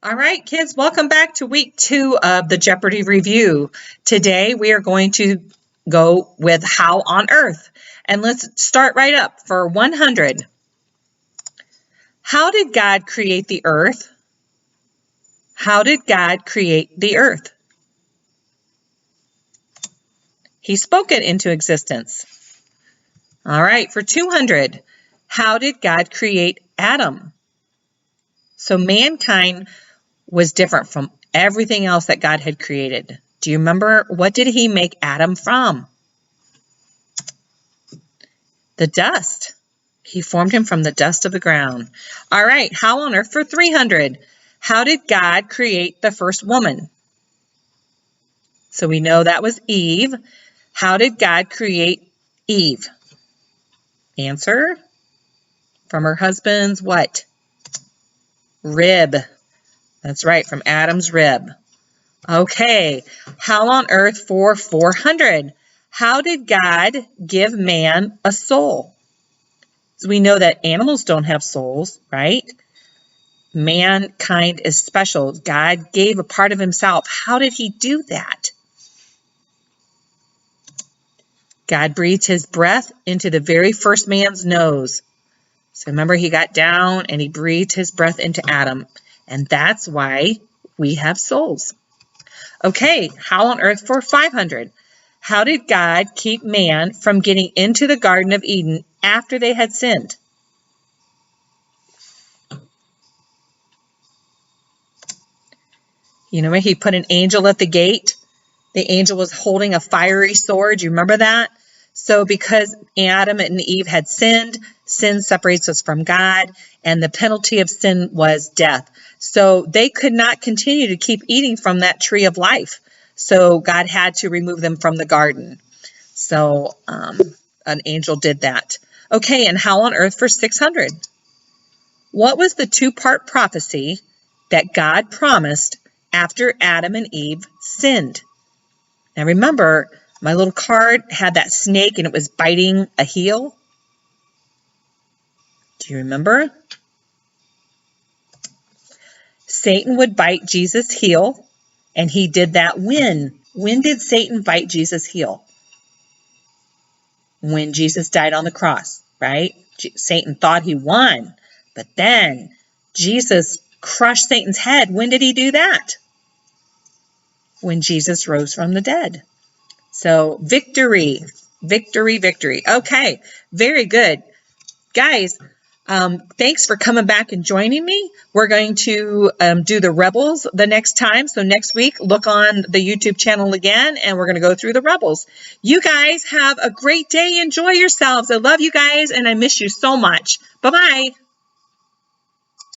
All right, kids, welcome back to week 2 of the Jeopardy review. Today we are going to go with how on earth. And let's start right up for 100. How did God create the earth? How did God create the earth? He spoke it into existence. All right, for 200. How did God create Adam? So mankind was different from everything else that God had created. Do you remember, what did he make Adam from? The dust. He formed him from the dust of the ground. All right, how on earth for 300? How did God create the first woman? So we know that was Eve. How did God create Eve? Answer, from her husband's what? Rib. That's right, from Adam's rib. Okay, how on earth for 400? How did God give man a soul? So we know that animals don't have souls, right? Mankind is special. God gave a part of himself. How did he do that? God breathed his breath into the very first man's nose. So remember, he got down and he breathed his breath into Adam. And that's why we have souls. Okay, how on earth for 500? How did God keep man from getting into the Garden of Eden after they had sinned? You know, he put an angel at the gate. The angel was holding a fiery sword. Do you remember that? So because Adam and Eve had sinned, sin separates us from God, and the penalty of sin was death. So they could not continue to keep eating from that tree of life. So God had to remove them from the garden. So an angel did that. Okay, and how on earth for 600? What was the two-part prophecy that God promised after Adam and Eve sinned? Now remember, my little card had that snake and it was biting a heel. Do you remember? Satan would bite Jesus' heel, and he did that when? When did Satan bite Jesus' heel? When Jesus died on the cross, right? Satan thought he won, but then Jesus crushed Satan's head. When did he do that? When Jesus rose from the dead. So victory, victory, victory. Okay, very good. Guys, thanks for coming back and joining me. We're going to do the Rebels the next time. So next week, look on the YouTube channel again, and we're going to go through the Rebels. You guys have a great day. Enjoy yourselves. I love you guys, and I miss you so much. Bye-bye.